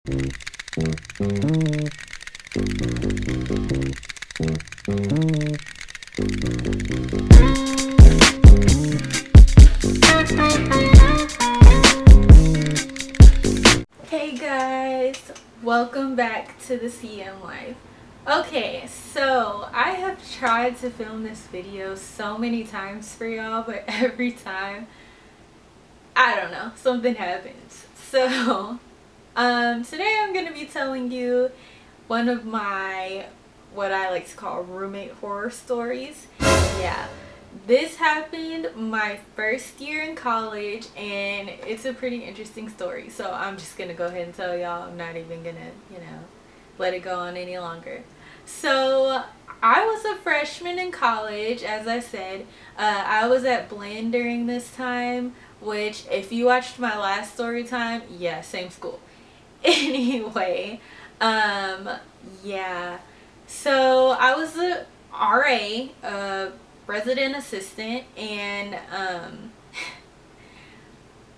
Hey guys, welcome back to the CM life. Okay, so I have tried to film this video so many times for y'all, but every time, I don't know, something happens. So today I'm gonna be telling you one of my, what I like to call, roommate horror stories. Yeah, this happened my first year in college, and it's a pretty interesting story. So I'm just gonna go ahead and tell y'all. I'm not even gonna, let it go on any longer. So I was a freshman in college, as I said. I was at Blinn during this time, which, if you watched my last story time, yeah, same school. Anyway, yeah. So I was a RA, resident assistant, and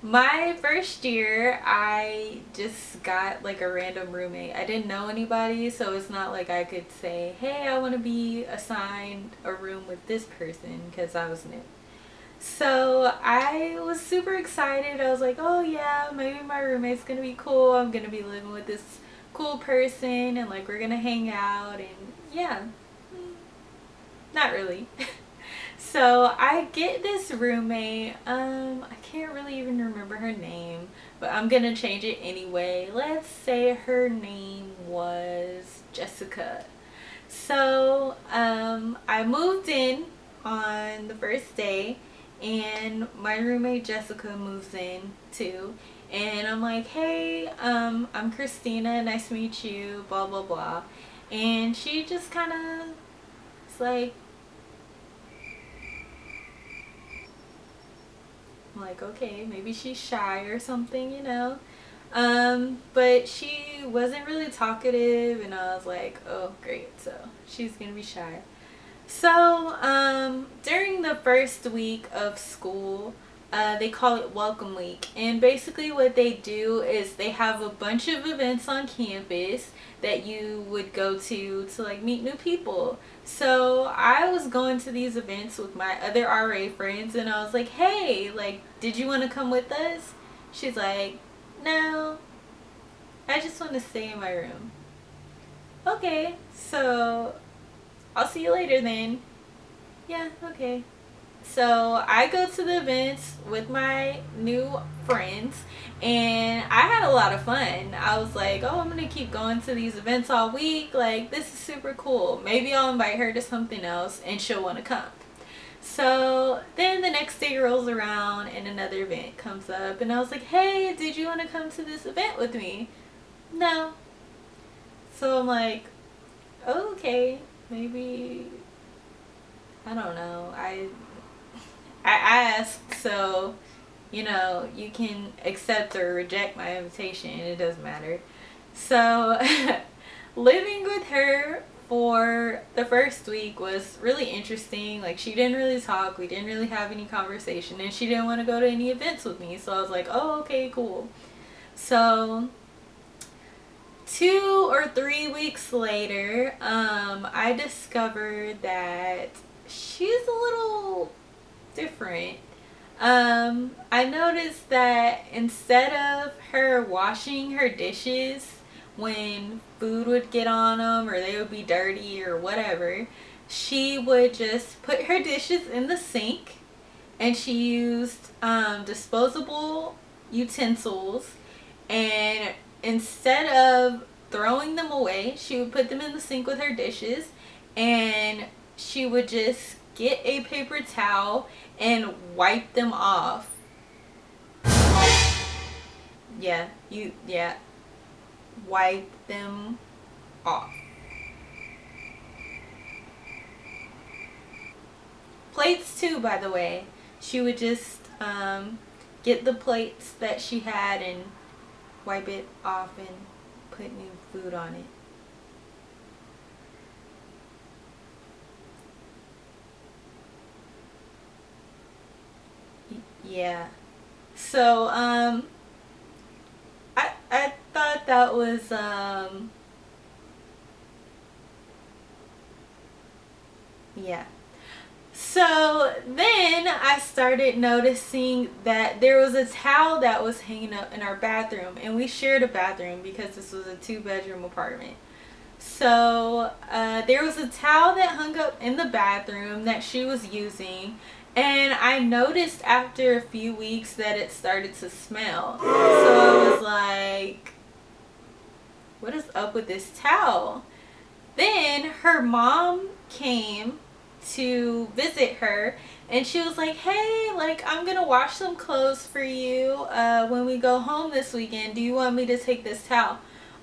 my first year I just got like a random roommate. I didn't know anybody, so it's not like I could say, hey, I want to be assigned a room with this person, because I was new. So I was super excited. I was like, oh yeah, maybe my roommate's gonna be cool. I'm gonna be living with this cool person, and like we're gonna hang out, and yeah, not really. So I get this roommate. I can't really even remember her name, but I'm gonna change it anyway. Let's say her name was Jessica. So I moved in on the first day, and my roommate Jessica moves in too. And I'm like, hey, I'm Christina, nice to meet you, blah blah blah. And she just kind of, it's like, I'm like, okay, maybe she's shy or something, you know. But she wasn't really talkative, and I was like, oh great, so she's gonna be shy. So during the first week of school, they call it Welcome Week, and basically what they do is they have a bunch of events on campus that you would go to like meet new people. So I was going to these events with my other RA friends, and I was like, hey, like, did you want to come with us? She's like, no, I just want to stay in my room. Okay, so I'll see you later then. Yeah, okay. So I go to the events with my new friends, and I had a lot of fun. I was like, oh, I'm gonna keep going to these events all week. Like, this is super cool. Maybe I'll invite her to something else and she'll want to come. So then the next day rolls around and another event comes up, and I was like, hey, did you want to come to this event with me? No. So I'm like, oh, okay, maybe, I don't know. I asked, so you can accept or reject my invitation. It doesn't matter. So living with her for the first week was really interesting. Like, she didn't really talk. We didn't really have any conversation, and she didn't want to go to any events with me. So I was like, oh, okay, cool. So 2 or 3 weeks later, I discovered that she's a little different. I noticed that instead of her washing her dishes when food would get on them or they would be dirty or whatever, she would just put her dishes in the sink, and she used disposable utensils, and instead of throwing them away, she would put them in the sink with her dishes, and she would just get a paper towel and wipe them off. Yeah, wipe them off. Plates too, by the way. She would just get the plates that she had and wipe it off and put new food on it. Yeah. So I thought that was yeah. So then I started noticing that there was a towel that was hanging up in our bathroom, and we shared a bathroom because this was a 2-bedroom apartment. So there was a towel that hung up in the bathroom that she was using, and I noticed after a few weeks that it started to smell. So I was like, what is up with this towel? Then her mom came to visit her, and she was like, hey, like, I'm gonna wash some clothes for you when we go home this weekend. Do you want me to take this towel?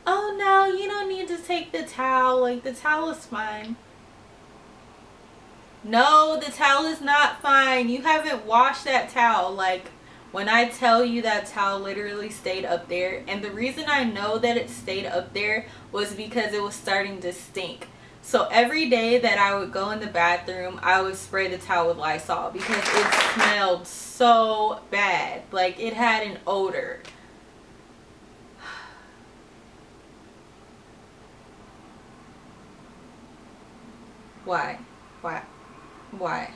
Oh no, you don't need to take the towel, like, the towel is fine. No, the towel is not fine. You haven't washed that towel. Like, when I tell you that towel literally stayed up there, and the reason I know that it stayed up there was because it was starting to stink. So every day that I would go in the bathroom, I would spray the towel with Lysol because it smelled so bad. Like, it had an odor. Why? Why?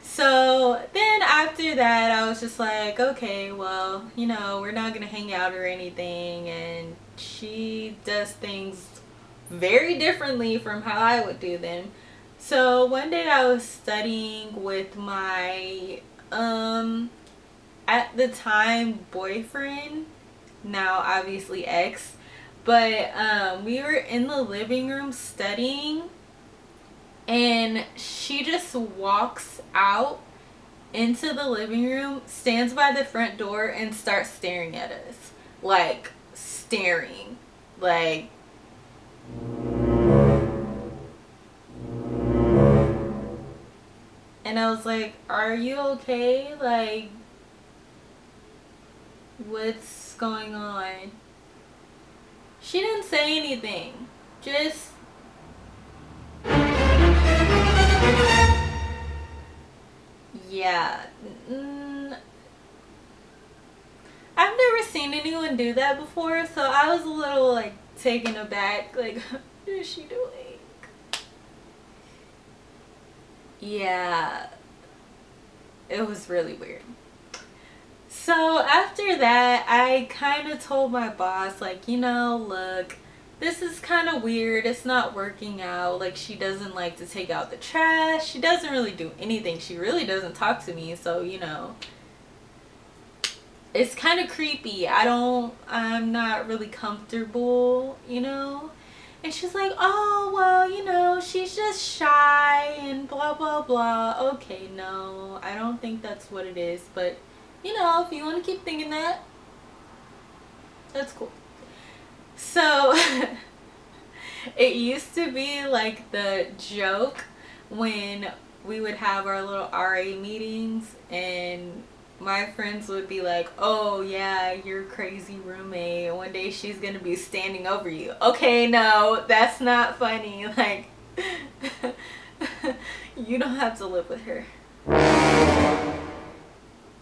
So then after that, I was just like, okay, well, you know, we're not gonna hang out or anything, and she does things very differently from how I would do them. So one day I was studying with my at the time boyfriend, now obviously ex, but we were in the living room studying, and she just walks out into the living room, stands by the front door, and starts staring at us. Like, staring. Like, and I was like, are you okay? Like, what's going on? She didn't say anything. Just, yeah. I've never seen anyone do that before, so I was a little, like, taken aback. Like, what is she doing? Yeah, it was really weird. So after that, I kind of told my boss, like, you know, look, this is kind of weird. It's not working out. Like, she doesn't like to take out the trash. She doesn't really do anything. She really doesn't talk to me. So, you know, it's kind of creepy. I'm not really comfortable, you know? And she's like, oh, well, you know, she's just shy and blah, blah, blah. Okay, no, I don't think that's what it is. But, you know, if you want to keep thinking that, that's cool. So, it used to be like the joke when we would have our little RA meetings, and my friends would be like, oh yeah, your crazy roommate, one day she's gonna be standing over you. Okay, no, that's not funny. Like, you don't have to live with her.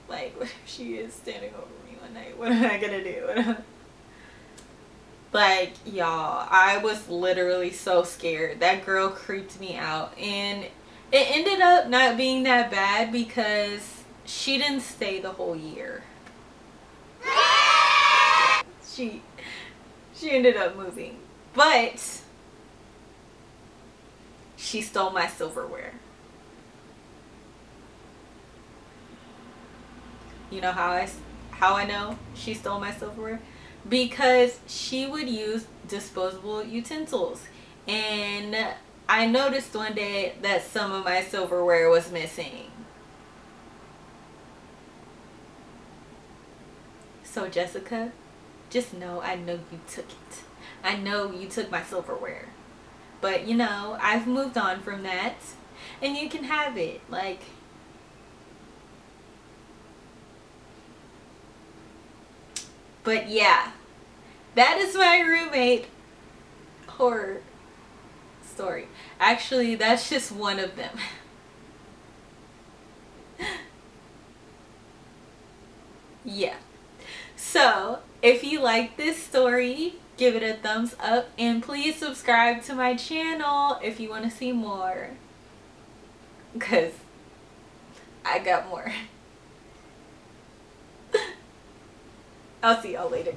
Like, what if she is standing over me one night? What am I gonna do? Like, y'all, I was literally so scared. That girl creeped me out, and it ended up not being that bad because she didn't stay the whole year. She ended up moving, but she stole my silverware. You know how I know she stole my silverware? Because she would use disposable utensils, and I noticed one day that some of my silverware was missing. So Jessica, just know I know you took it. I know you took my silverware. But, you know, I've moved on from that, and you can have it. Like, but yeah, that is my roommate horror story. Actually, that's just one of them. Yeah. So, If you like this story, give it a thumbs up, and please subscribe to my channel if you want to see more, because I got more. I'll see y'all later.